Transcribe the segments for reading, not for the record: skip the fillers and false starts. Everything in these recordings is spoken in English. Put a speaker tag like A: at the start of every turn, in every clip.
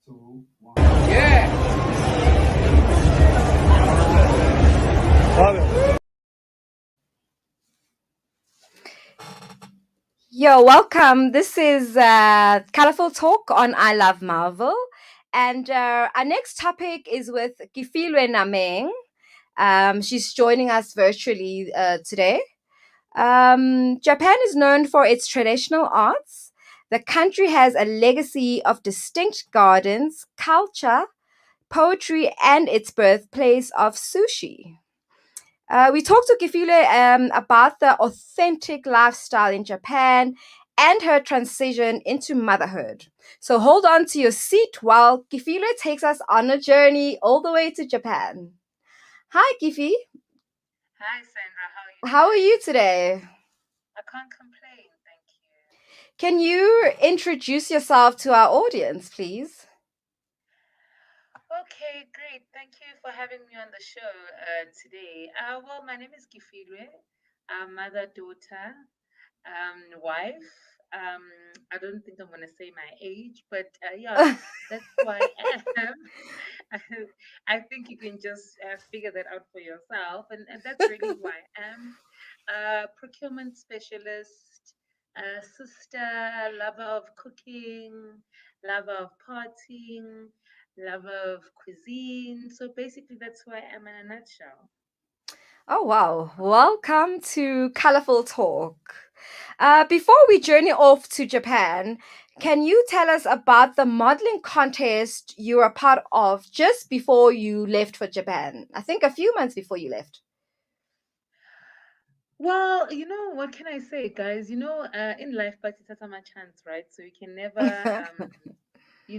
A: Yo, welcome. This is Colourful Talk on I Love Marvel. And our next topic is with Kefilwe Nameng. She's joining us virtually today. Japan is known for its traditional arts. The country has a legacy of distinct gardens, culture, poetry, and its birthplace of sushi. We talked to Kefilwe about the authentic lifestyle in Japan and her transition into motherhood. So hold on to your seat while Kefilwe takes us on a journey all the way to Japan. Hi, Kifi.
B: Hi, Sandra.
A: How are you today?
B: I can't complain, thank you.
A: Can you introduce yourself to our audience, please?
B: Okay, great. Thank you for having me on the show today. Well, my name is Kefilwe. I'm mother, daughter, wife. I don't think I'm going to say my age, but yeah, that's who I am. I think you can just figure that out for yourself, and that's really who I am. Procurement specialist, sister, lover of cooking, lover of partying, lover of cuisine. So basically, that's who I am in a nutshell.
A: Oh, wow. Welcome to Colorful Talk. Before we journey off to Japan, can you tell us about the modeling contest you were a part of just before you left for Japan? I think a few months before you left.
B: Well, what can I say, guys? In life, but it's a chance, right? So you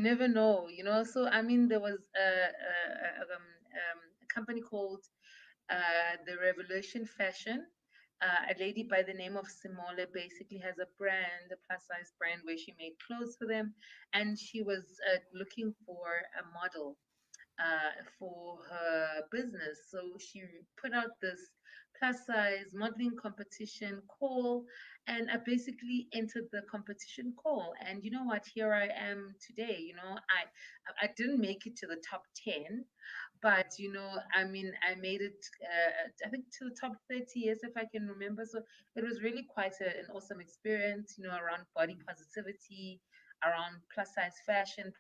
B: never know, So I mean, there was a company called the Revolution Fashion. A lady by the name of Simole basically has a brand, a plus size brand, where she made clothes for them, and she was looking for a model for her business. So she put out this plus size modeling competition call, and I basically entered the competition call. And you know what? Here I am today. I didn't make it to the top 10, but I mean, I made it. I think to the top 30, yes, if I can remember. So it was really quite an awesome experience. Around body positivity, around plus size fashion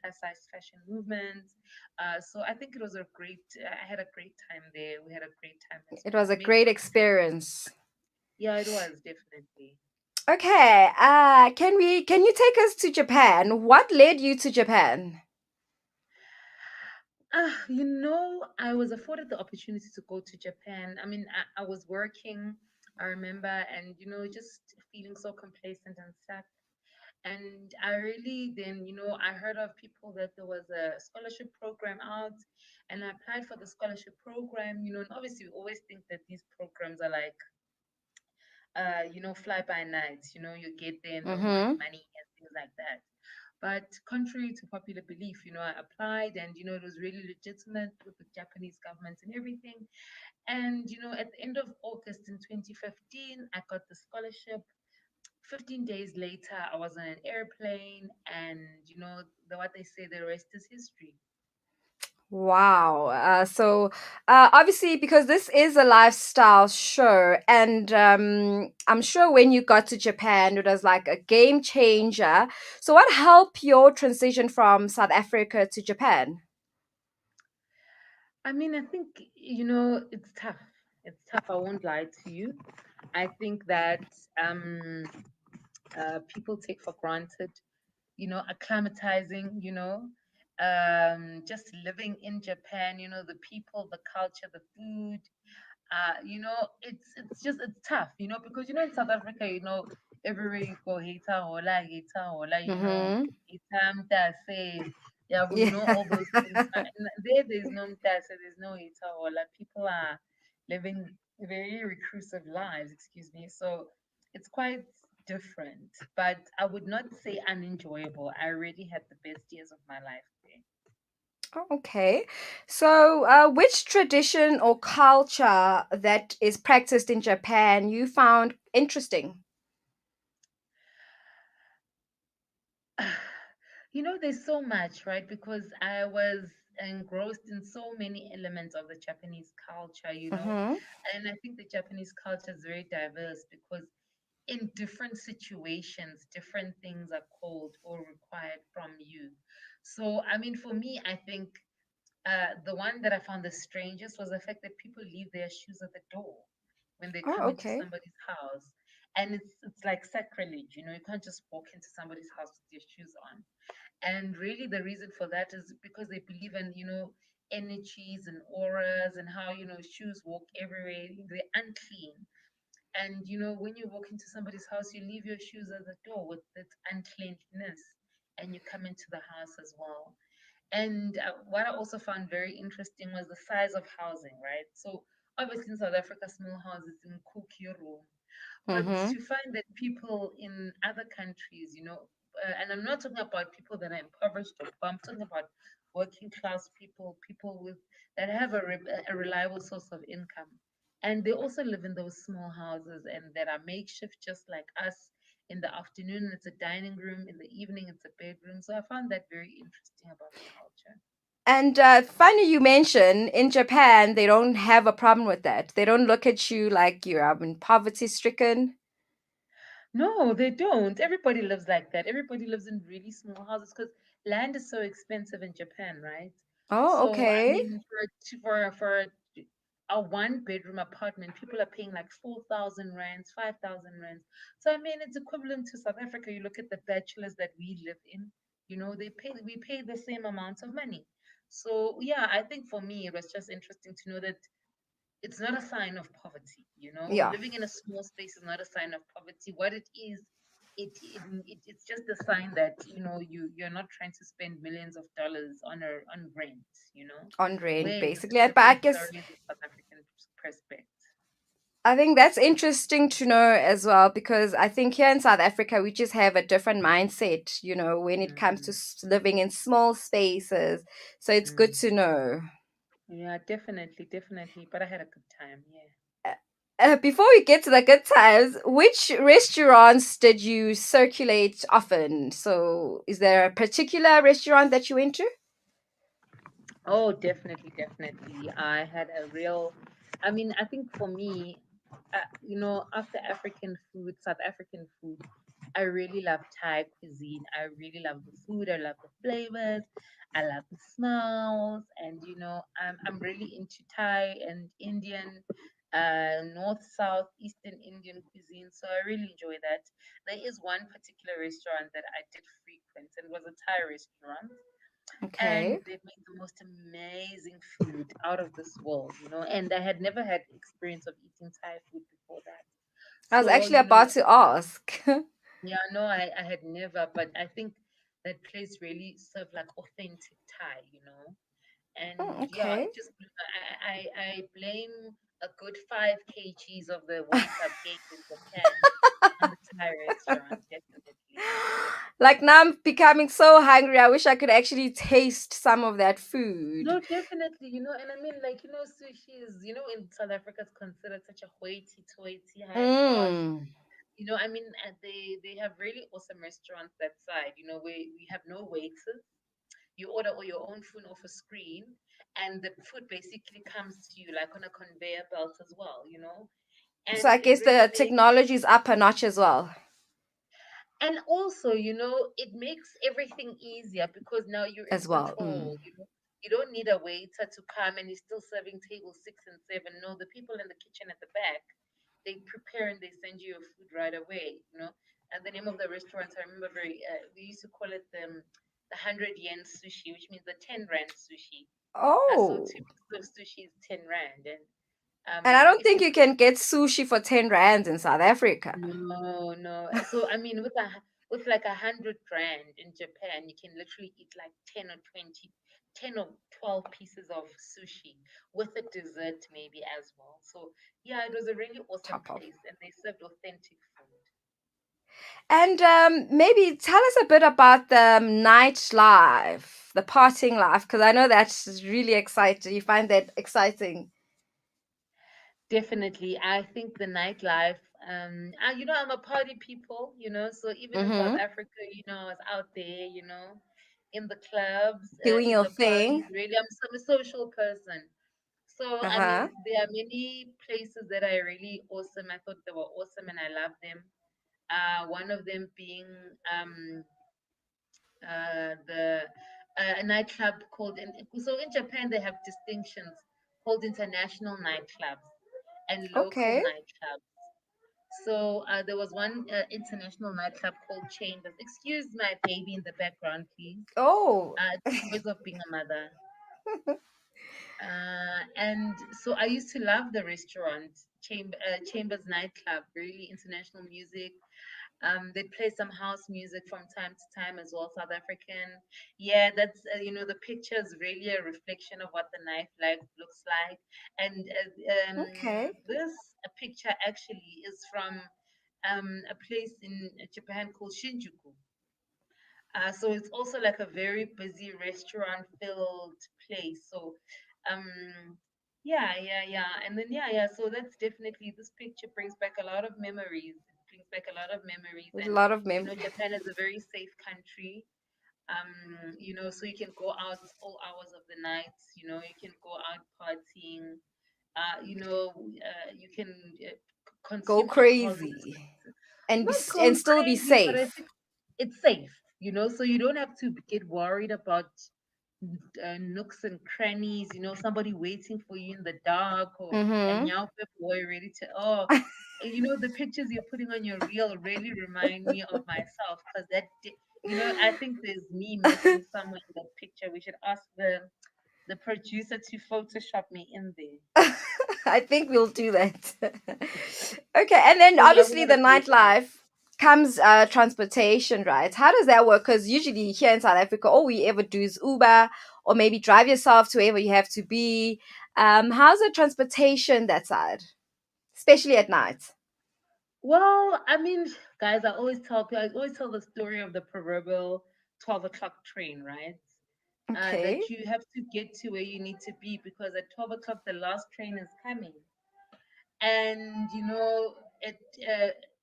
B: movement. So I think it was a great. I had a great time there. We had a great time as
A: It
B: well.
A: was a
B: We made
A: great
B: some.
A: experience.
B: Yeah, it was definitely.
A: Okay, can you take us to Japan? What led you to Japan?
B: I was afforded the opportunity to go to Japan. I mean, I was working, I remember, and just feeling so complacent and stuck. And I really then, I heard of people that there was a scholarship program out, and I applied for the scholarship program, and obviously we always think that these programs are like, fly by night, you get there, no
A: Mm-hmm.
B: money and things like that. But contrary to popular belief, I applied, and it was really legitimate with the Japanese government and everything. And at the end of August in 2015, I got the scholarship. 15 days later, I was on an airplane, and what they say, the rest is history.
A: Wow. Obviously, because this is a lifestyle show, and I'm sure when you got to Japan, it was like a game changer. So, what helped your transition from South Africa to Japan?
B: I mean, I think, it's tough. It's tough. I won't lie to you. I think that um, people take for granted, acclimatizing, just living in Japan, the people, the culture, the food. It's tough, because in South Africa, everywhere you go, hita hola,
A: Mm-hmm.
B: hita mtase, yeah,
A: Yeah.
B: all those things. But there's no mtase, there's no hita hola. People are living very reclusive lives, excuse me. So it's quite different, but I would not say unenjoyable. I really had the best years of my life there.
A: Oh, okay. So, which tradition or culture that is practiced in Japan you found interesting?
B: There's so much, right? Because I was engrossed in so many elements of the Japanese culture.
A: Mm-hmm.
B: And I think the Japanese culture is very diverse because in different situations, different things are called or required from you. So, I mean, for me, I think the one that I found the strangest was the fact that people leave their shoes at the door when they
A: Oh,
B: come into
A: okay.
B: somebody's house. And it's like sacrilege, you can't just walk into somebody's house with your shoes on. And really, the reason for that is because they believe in, energies and auras and how, shoes walk everywhere. They're unclean. And, when you walk into somebody's house, you leave your shoes at the door with that uncleanness and you come into the house as well. And what I also found very interesting was the size of housing, right? So, obviously, in South Africa, small houses in Cook room, but
A: Mm-hmm.
B: to find that people in other countries, and I'm not talking about people that are impoverished or poor, I'm talking about working class people, people with that have a reliable source of income. And they also live in those small houses and that are makeshift just like us. In the afternoon, it's a dining room. In the evening, it's a bedroom. So I found that very interesting about the culture.
A: And funny you mention in Japan, they don't have a problem with that. They don't look at you like you're poverty stricken.
B: No, they don't. Everybody lives like that. Everybody lives in really small houses because land is so expensive in Japan, right?
A: Oh,
B: So I
A: okay.
B: mean, for a one bedroom apartment, people are paying like 4,000 rands, 5,000 rands. So I mean, it's equivalent to South Africa. You look at the bachelors that we live in. We pay the same amount of money. So yeah, I think for me it was just interesting to know that it's not a sign of poverty.
A: Yeah,
B: Living in a small space is not a sign of poverty. What it is, it's just a sign that you're not trying to spend millions of dollars on rent.
A: on rent,
B: Where
A: basically.
B: the
A: But I
B: different
A: guess
B: stories of South African perspective.
A: I think that's interesting to know as well because I think here in South Africa, we just have a different mindset, when it comes to
B: Mm,
A: living in small spaces. So it's good
B: mm.
A: to know.
B: Yeah, definitely, definitely. But I had a good time. Yeah.
A: Before we get to the good times, which restaurants did you circulate often? So, is there a particular restaurant that you went to?
B: Oh, definitely, definitely. I had a real, I mean, I think for me, after African food, South African food, I really love Thai cuisine. I really love the food. I love the flavors. I love the smells. And, I'm really into Thai and Indian, North, South, Eastern Indian cuisine. So I really enjoy that. There is one particular restaurant that I did frequent, and it was a Thai restaurant, and
A: Okay.
B: they made the most amazing food out of this world. And I had never had experience of eating Thai food before that.
A: I was
B: So,
A: actually about to ask.
B: yeah, no, I had never, but I think that place really served like authentic Thai. And yeah,
A: Okay.
B: it just I blame a good 5 kgs of the weight I've gained in Japan on the Thai restaurant, definitely.
A: Like now I'm becoming so hungry. I wish I could actually taste some of that food.
B: No, definitely, and I mean, like, sushi is, in South Africa, it's considered such a hoity-toity, high class.
A: Mm.
B: I mean, they have really awesome restaurants that side, where we have no waiters. You order all your own food off a screen, and the food basically comes to you like on a conveyor belt as well.
A: So
B: And
A: I
B: it
A: guess
B: really
A: the
B: makes
A: technology is up a notch as well,
B: And also, it makes everything easier because now you're in
A: as well. Mm.
B: control. You don't need a waiter to come and he's still serving table 6 and 7. No, the people in the kitchen at the back, they prepare and they send you your food right away. And the name of the restaurant, I remember we used to call it the 100 yen sushi, which means the 10 rand sushi. So
A: Oh.
B: 2 pieces of sushi is 10 rand. And
A: And I don't
B: if
A: think
B: you
A: you can get sushi for 10 rands in South Africa.
B: No, no. So I mean, with like 100 rand in Japan, you can literally eat like 10 or 12 pieces of sushi with a dessert maybe as well. So yeah, it was a really awesome
A: Top off.
B: place, and they served authentic food.
A: And maybe tell us a bit about the nightlife, the partying life, because I know that's really exciting. You find that exciting.
B: Definitely, I think the nightlife. I'm a party people. So even in South
A: Mm-hmm.
B: Africa, I was out there. in the clubs,
A: Doing
B: in
A: your
B: the parties.
A: thing.
B: Really, I'm a social person. So, I
A: Uh-huh.
B: mean, there are many places that are really awesome. I thought they were awesome and I love them. One of them being the a nightclub called so in Japan they have distinctions called international nightclubs and local
A: Okay.
B: nightclubs. So there was one international nightclub called Chambers. Excuse my baby in the background, please.
A: Oh,
B: It's the joys of being a mother. And so I used to love the restaurant, Chambers nightclub, really international music. They play some house music from time to time as well, South African. Yeah, that's the picture is really a reflection of what the nightlife looks like. And
A: okay.
B: this picture actually is from a place in Japan called Shinjuku. So it's also like a very busy restaurant filled place. So, yeah. And then, yeah. So that's definitely, this picture brings back a lot of memories. It brings back a lot of memories.
A: There's a
B: And,
A: lot of
B: Japan is a very safe country. So you can go out all hours of the night, you can go out partying, you can
A: go
B: consume alcohol to this,
A: crazy and
B: not
A: and
B: going
A: still be
B: crazy, but I
A: safe.
B: think it's safe, so you don't have to get worried about nooks and crannies, somebody waiting for you in the dark or a
A: Mm-hmm.
B: nyaupe boy ready to, the pictures you're putting on your reel really remind me of myself because I think there's me missing somewhere in that picture. We should ask the producer to Photoshop me in there.
A: I think we'll do that. Okay, and then
B: So yeah, we
A: obviously
B: had
A: the
B: a great time.
A: nightlife comes transportation, right? How does that work? Because usually here in South Africa, all we ever do is Uber or maybe drive yourself to wherever you have to be. How's the transportation that side, especially at night?
B: Well, I mean, guys, I always tell the story of the proverbial 12 o'clock train, right?
A: Okay.
B: That you have to get to where you need to be because at 12 o'clock the last train is coming. And,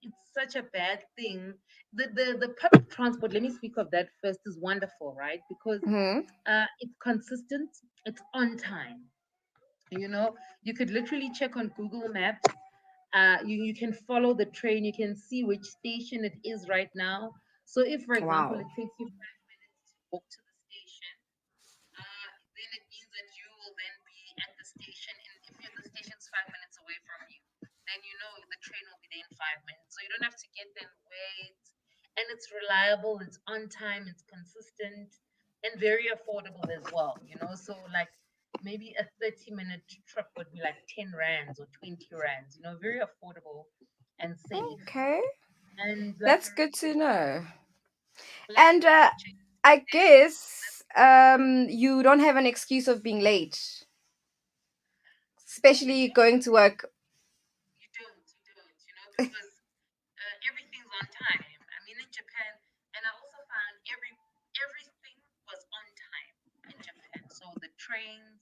B: it's such a bad thing. The public transport, let me speak of that first, is wonderful, right? Because
A: Hmm.
B: it's consistent, it's on time. You know, you could literally check on Google Maps. You can follow the train, you can see which station it is right now. So if, for example,
A: Wow.
B: it takes you 5 minutes to walk to the station, then it means that you will then be at the station. And if the station's 5 minutes away from you, then the train will be there in 5 minutes. So you don't have to get there and wait. And it's reliable, it's on time, it's consistent, and very affordable as well. So like maybe a 30-minute trip would be like 10 rands or 20 rands, very affordable and safe.
A: Okay.
B: And like
A: That's
B: a
A: good to know.
B: like a
A: And
B: recharge
A: I
B: day.
A: guess you don't have an excuse of being late,
B: No, you
A: especially
B: don't.
A: going to work.
B: Because everything's on time. I mean, in Japan, and I also found everything was on time in Japan. So the trains,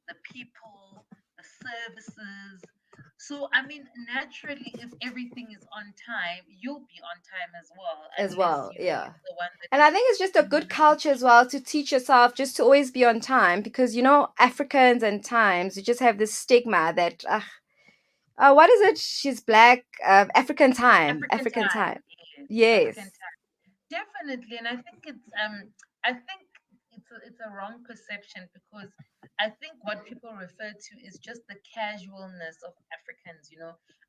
B: the people, the services. So I mean, naturally, if everything is on time, you'll be on time as well,
A: As
B: unless
A: well, yeah.
B: you're the one that
A: And I think it's just a good culture as well to teach yourself just to always be on time because Africans and times you just have this stigma that what is it? She's black.
B: African
A: African
B: time,
A: time.
B: yes,
A: Yes,
B: African time. Definitely, and I think it's a wrong perception because I think what people refer to is just the casualness of Africans.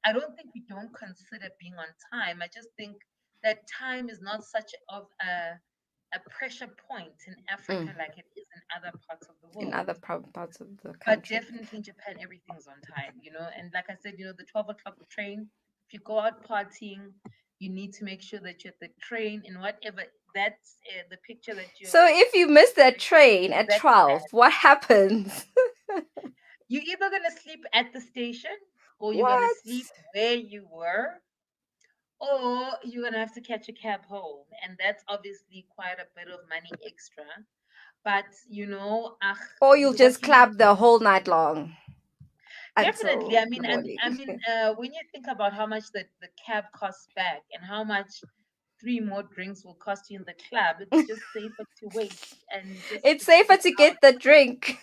B: I don't think we don't consider being on time. I just think that time is not such of a pressure point in
A: mm,
B: Africa like it is in other parts of the
A: in
B: world.
A: other parts of the
B: But
A: country.
B: definitely in Japan, everything's on time. And like I said, the 12 o'clock train, if you go out partying, you need to make sure that you're at the train and whatever. That's the picture that
A: So if you miss that
B: showing
A: train
B: is
A: at
B: that
A: 12,
B: bad.
A: what happens?
B: You're either going to sleep at the station or you're going to
A: What?
B: sleep where you were or you're going to have to catch a cab home. And that's obviously quite a bit of money extra. But,
A: Or you'll just
B: what you need
A: club the whole night long
B: definitely.
A: until the
B: I
A: morning.
B: mean, when you think about how much the cab costs back and how much three more drinks will cost you in the club. It's just safer to wait and just
A: It's
B: wait
A: safer
B: it
A: to
B: out.
A: get the drink.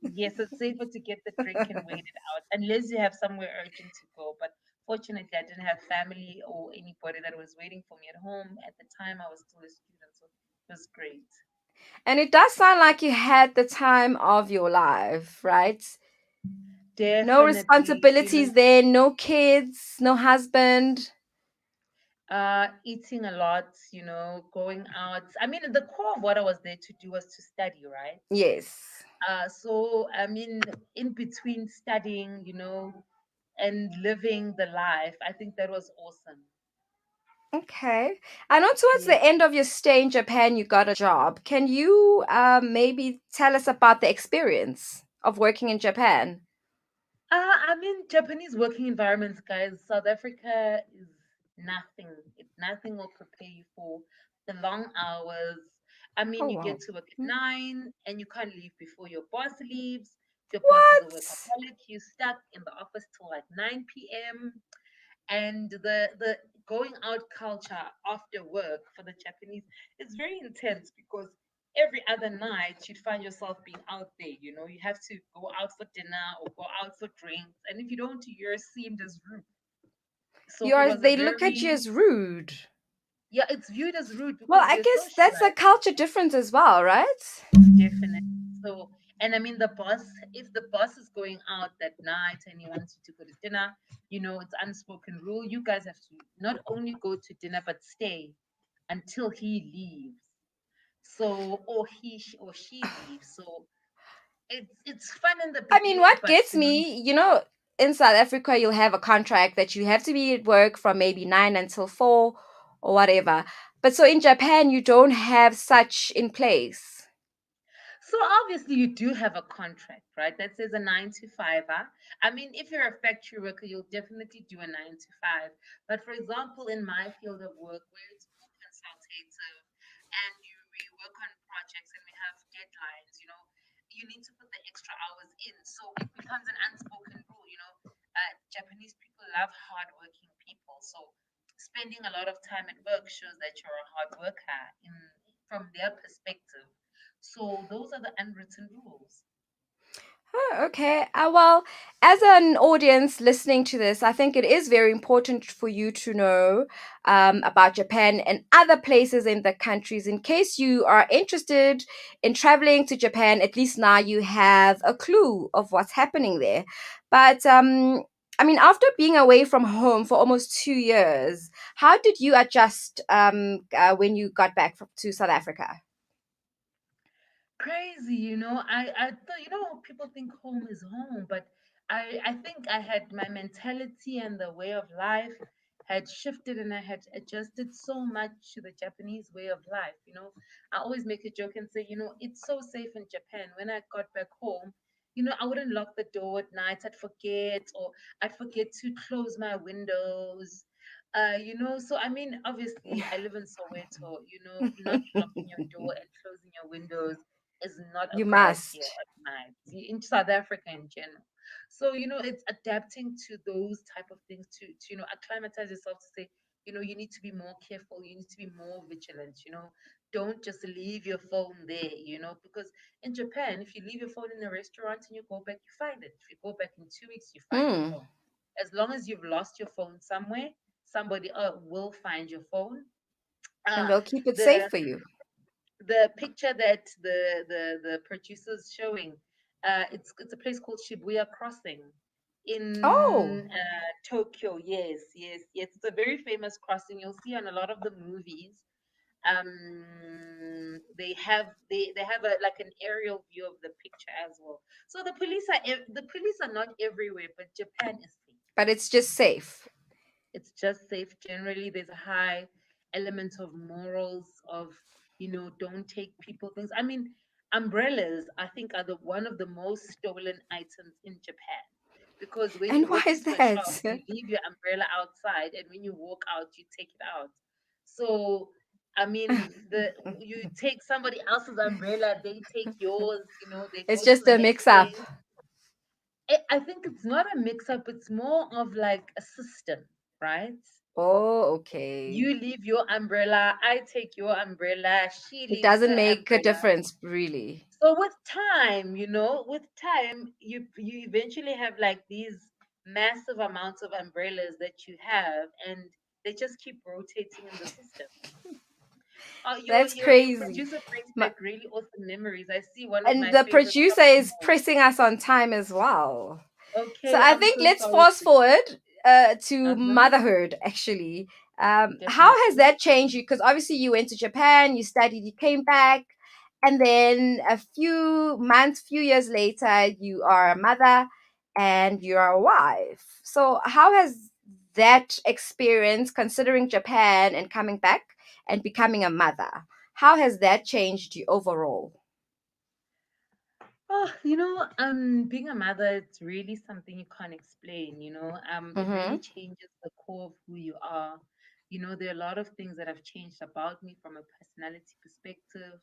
B: Yes, it's safer to get the drink and wait it out unless you have somewhere urgent to go. But fortunately, I didn't have family or anybody that was waiting for me at home. At the time, I was still a student, so it was great.
A: And it does sound like you had the time of your life, right? No
B: Definitely,
A: responsibilities there, no kids, no husband.
B: eating a lot, going out. I mean, the core of what I was there to do was to study, right?
A: Yes.
B: So, I mean, in between studying, and living the life, I think that was awesome.
A: Okay. I know towards
B: Yeah.
A: the end of your stay in Japan, you got a job. Can you maybe tell us about the experience of working in Japan?
B: I mean, Japanese working environments, guys. South Africa is nothing. Nothing will prepare you for the long hours. I mean,
A: Oh,
B: you get
A: wow.
B: to work at 9 and you can't leave before your boss leaves. If your boss is a
A: What?
B: workaholic, you're stuck in the office till like 9 p.m. And the going out culture after work for the Japanese is very intense because every other night you'd find yourself being out there. You have to go out for dinner or go out for drinks, and if you don't, you're seen as rude. So it was a
A: They look at you
B: very,
A: as rude.
B: yeah, it's viewed as rude
A: Well,
B: because
A: I
B: we're
A: guess that's a
B: socialized.
A: culture difference as well, right?
B: Definitely. So, and I mean, if the boss is going out that night and he wants you to go to dinner, it's unspoken rule. You guys have to not only go to dinner, but stay until he leaves. So, or or she leaves. So it's fun in the
A: I mean,
B: beginning,
A: what
B: but
A: gets me, in South Africa, you'll have a contract that you have to be at work from maybe 9 until 4 or whatever. But so in Japan, you don't have such in place.
B: so obviously you do have a contract, right? That says a 9 to 5. I mean, if you're a factory worker, you'll definitely do a 9 to 5. But for example, in my field of work, where it's more consultative and we work on projects and we have deadlines, you need to put the extra hours in. So it becomes an unspoken rule. Japanese people love hardworking people. So spending a lot of time at work shows that you're a hard worker from their perspective. So those are the unwritten rules.
A: Oh, okay. Well, as an audience listening to this, I think it is very important for you to know about Japan and other places in the countries in case you are interested in traveling to Japan. At least now you have a clue of what's happening there. But I mean, after being away from home for almost 2 years, how did you adjust when you got back to South Africa?
B: Crazy, I thought, people think home is home, but I think I had my mentality and the way of life had shifted and I had adjusted so much to the Japanese way of life. I always make a joke and say, it's so safe in Japan. When I got back home, I wouldn't lock the door at night. I'd forget to close my windows. So I mean, obviously, I live in Soweto. Not locking your door and closing your windows is not a
A: You
B: good idea
A: must.
B: at night in South Africa in general. So it's adapting to those type of things to acclimatize yourself to say, you need to be more careful, you need to be more vigilant. Don't just leave your phone there. Because in Japan, if you leave your phone in a restaurant and you go back, you find it. If you go back in 2 weeks, you find your
A: Mm.
B: phone. As long as you've lost your phone somewhere, somebody will find your phone.
A: And
B: Uh,
A: they'll keep it safe
B: the
A: for you.
B: the picture that the producer's showing, it's a place called Shibuya Crossing
A: Oh,
B: in Tokyo. Yes, yes, yes. It's a very famous crossing. You'll see on a lot of the movies. They have a like an aerial view of the picture as well. So the police are not everywhere, but Japan is safe.
A: but it's just safe.
B: It's just safe. Generally, there's a high element of morals of, don't take people things. I mean, umbrellas, I think, are the one of the most stolen items in Japan. Because when
A: And
B: you
A: why
B: walk
A: is
B: into a
A: that?
B: shop, you leave your umbrella outside, and when you walk out, you take it out. So, I mean, the you take somebody else's umbrella, they take yours. They
A: It's
B: go to
A: just
B: the
A: a
B: next
A: mix up.
B: place. I think it's not a mix up. It's more of like a system, right?
A: Oh, okay.
B: You leave your umbrella, I take your umbrella, she
A: It
B: leaves
A: doesn't
B: her
A: make a
B: umbrella.
A: difference, really.
B: So with time, with time, you eventually have like these massive amounts of umbrellas that you have, and they just keep rotating in the system. Your
A: That's
B: your
A: crazy.
B: producer brings
A: My,
B: back really awesome memories. I see one of
A: and
B: my
A: the
B: favorite
A: producer
B: shopping
A: is
B: malls.
A: pressing us on time as well. So
B: Okay,
A: I
B: I'm
A: think
B: so
A: let's
B: sorry.
A: fast forward to
B: Uh-huh,
A: motherhood, actually. How has
B: definitely.
A: that changed you? Because obviously you went to Japan, you studied, you came back, and then a few months, few years later, you are a mother and you are a wife. So how has that experience, considering Japan and coming back and becoming a mother, how has that changed you overall?
B: Oh, being a mother, it's really something you can't explain, it really
A: Mm-hmm.
B: changes the core of who you are. There are a lot of things that have changed about me from a personality perspective.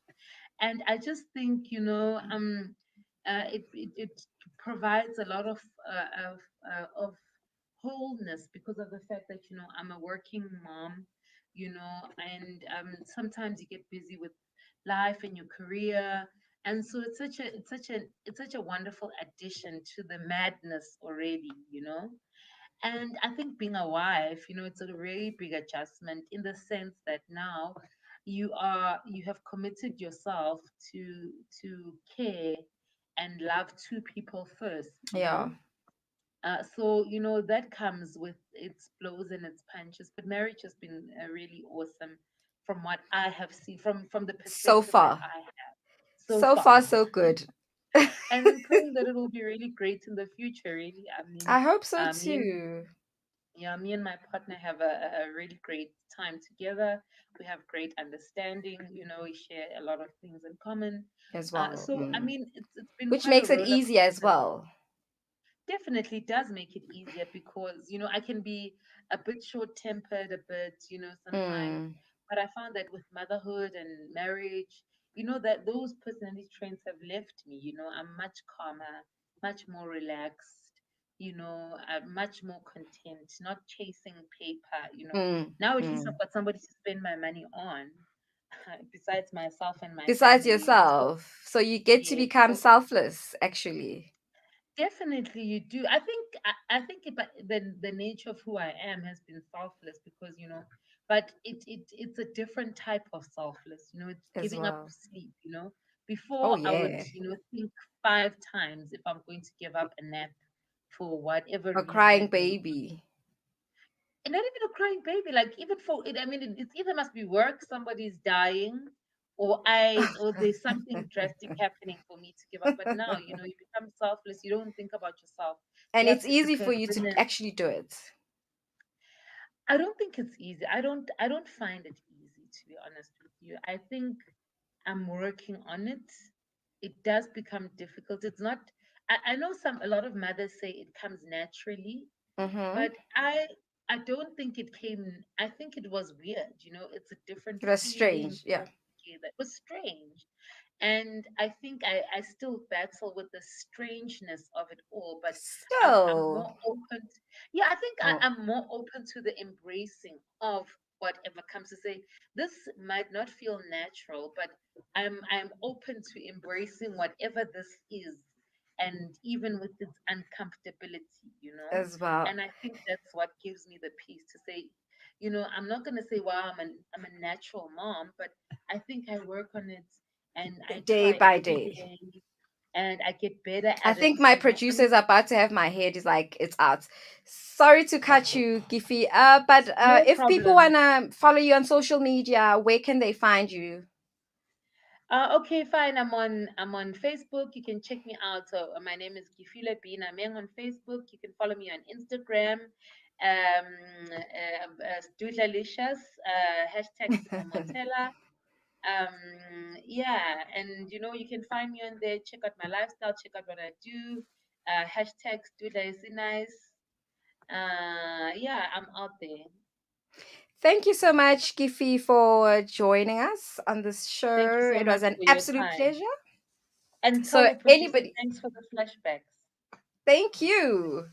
B: And I just think, it provides a lot of wholeness because of the fact that, I'm a working mom, and sometimes you get busy with life and your career, and so it's such a wonderful addition to the madness already. And I think being a wife, it's a very big adjustment in the sense that now you have committed yourself to care and love two people first.
A: Yeah,
B: So that comes with its blows and its punches, but marriage has been really awesome from what I have seen, from the
A: so
B: perspective that
A: far.
B: I have so
A: So
B: far.
A: far, so good.
B: And I'm praying that it will be really great in the future. Really, I mean,
A: I hope so
B: me and
A: too,
B: yeah, me and my partner have a really great time together. We have great understanding. We share a lot of things in common.
A: as well.
B: So I mean, it's been
A: Which
B: quite a
A: makes it
B: roller
A: easier as
B: coaster.
A: well.
B: Definitely does make it easier because I can be a bit short tempered, a bit sometimes,
A: Mm,
B: but I found that with motherhood and marriage, that those personality traits have left me. I'm much calmer, much more relaxed. I'm much more content, not chasing paper.
A: mm,
B: Now at least
A: mm.
B: I've got somebody to spend my money on besides myself and my
A: Besides
B: family. So
A: yourself, so you get to
B: yes,
A: become
B: so
A: selfless, actually.
B: definitely, you do. I think the nature of who I am has been selfless because but it's a different type of selfless. It's
A: As
B: giving up
A: well.
B: sleep.
A: Oh,
B: Before I would
A: yeah.
B: think 5 times if I'm going to give up a nap for whatever
A: A
B: reason
A: crying
B: it may,
A: baby.
B: and not even a crying baby, like even for it, I mean, it's either must be work, somebody's dying, or there's something drastic happening for me to give up. But now, you become selfless. You don't think about yourself.
A: And
B: Yes,
A: it's
B: it's a
A: easy for you to
B: provision.
A: actually do it.
B: I don't think it's easy. I don't find it easy, to be honest with you. I think I'm working on it. It does become difficult. It's not. I know a lot of mothers say it comes naturally,
A: Mm-hmm.
B: but I don't think it came. I think it was weird. It's a different
A: It was
B: feeling
A: strange. Yeah.
B: altogether. It was strange, and I think I still battle with the strangeness of it all. But I'm
A: Still.
B: more open. Yeah, I think
A: Oh,
B: I'm more open to the embracing of whatever comes to say. This might not feel natural, but I'm open to embracing whatever this is, and even with its uncomfortability.
A: as well.
B: And I think that's what gives me the peace to say, I'm not gonna say, wow, I'm a natural mom, but I think I work on it and I
A: Day
B: try
A: by
B: every
A: day.
B: day and I get better
A: I
B: at it.
A: think my
B: And
A: producer is about to have my head is like it's out. Sorry to cut you, Giffy. But
B: no
A: if people
B: problem.
A: wanna follow you on social media, where can they find you?
B: Okay, fine. I'm on Facebook. You can check me out. So my name is Kefilwe Nameng on Facebook. You can follow me on Instagram. Doodlalicious, hashtag Simomotela. Yeah, and you can find me on there. Check out my lifestyle. Check out what I do. Hashtag Doodla is nice. Yeah, I'm out there.
A: Thank you so much, Giffy, for joining us on this
B: Thank you
A: show.
B: so
A: It was
B: much
A: an
B: for your
A: absolute
B: time.
A: pleasure.
B: And tell
A: So
B: your producer
A: anybody,
B: thanks for the flashbacks.
A: thank you.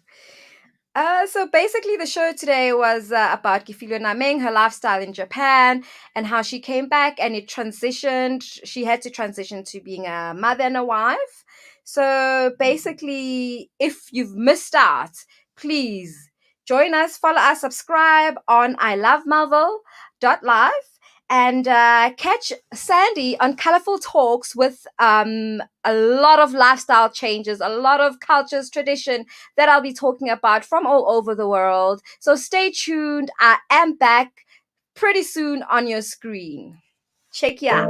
A: So basically, the show today was about Kefilwe Nameng, her lifestyle in Japan, and how she came back and it transitioned. She had to transition to being a mother and a wife. So basically, if you've missed out, please join us, follow us, subscribe on ilovemarvel.live, and catch Sandy on Colourful Talks with a lot of lifestyle changes, a lot of cultures, tradition that I'll be talking about from all over the world. So stay tuned. I am back pretty soon on your screen. Check you out.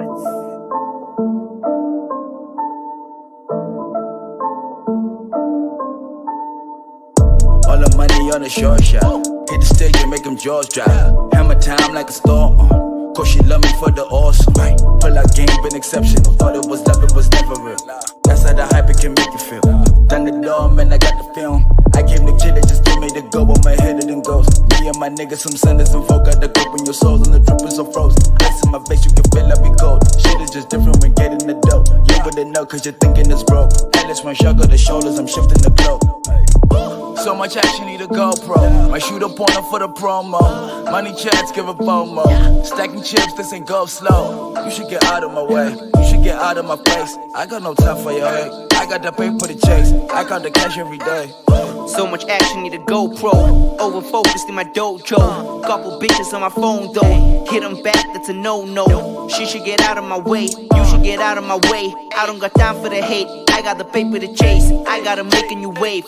C: All the money on the short shot. Hit the stage and make them jaws drop. Hammer time like a storm. Cause she love me for the awesome. Pull out game, been exceptional. Thought it was love, it was never real. That's how the hype it can make you feel. Done the door, man, I got the film. I came to kill it, just give me the go. I'm ahead of them ghosts. Me and my niggas, some sinners, some folk got the grip in your souls. And the dripping so frozen. Ice in my face, you can feel I be cold. Shit is just different when getting the dope. You wouldn't know cause you're thinking it's broke. Atlas when shrug the shoulders, I'm shifting the globe. So much action, need a GoPro. My shooter pointer for the promo. Money chats, give a FOMO. Stacking chips, this ain't go slow. You should get out of my way. You should get out of my face. I got no time for your hate. I got the paper to chase. I count the cash every day.
D: So much action, need a GoPro. Over focused in my dojo. Couple bitches on my phone though. Hit them back, that's a no-no. She should get out of my way. You should get out of my way. I don't got time for the hate. I got the paper to chase. I got 'em making you wave.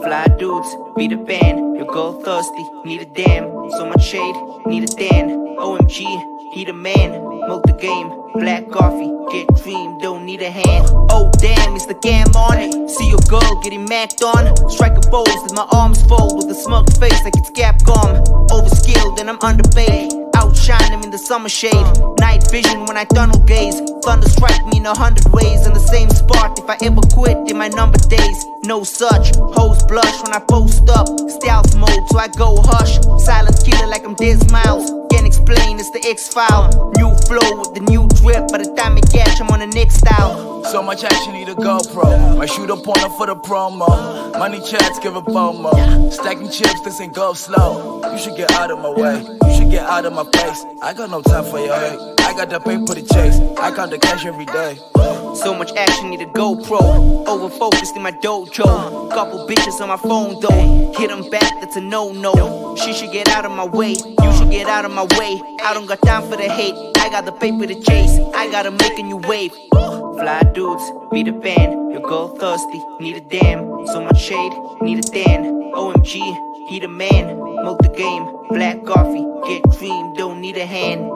D: Fly dudes, be the band. Your girl thirsty, need a damn. So much shade, need a Dan. OMG, he the man. Milk the game, black coffee. Get dream, don't need a hand. Oh damn, it's the gam on it. See your girl getting macked on. Strike a pose with my arms fold. With a smug face like it's Capcom. Overskilled and I'm underpaid. Outshine him in the summer shade. Night vision when I tunnel gaze. Thunder strike me in 100 ways. In the same spot if I ever quit in my number days. No such, hoes blush when I post up. Stealth mode so I go hush. Silent killer like I'm Des Miles. Can't explain, it's the X-File. New flow with the new drip. By the time it catch, I'm on the next style.
C: So much action, need a GoPro. My shooter pointer for the promo. Money chats, give a FOMO. Stacking chips, this ain't go slow. You should get out of my way. You should get out of my face. I got no time for your hate. I got the paper to chase. I count the cash every day.
D: So much action, need a GoPro. Over focused in my dojo. Couple bitches on my phone though. Hit them back, that's a no-no. She should get out of my way. You should get out of my way. I don't got time for the hate. I got the paper to chase. I got 'em making you wave. Fly dudes, be the band. Your girl thirsty, need a damn. So much shade, need a Dan. OMG, he the man. Milk the game, black coffee. Get dream, don't need a hand.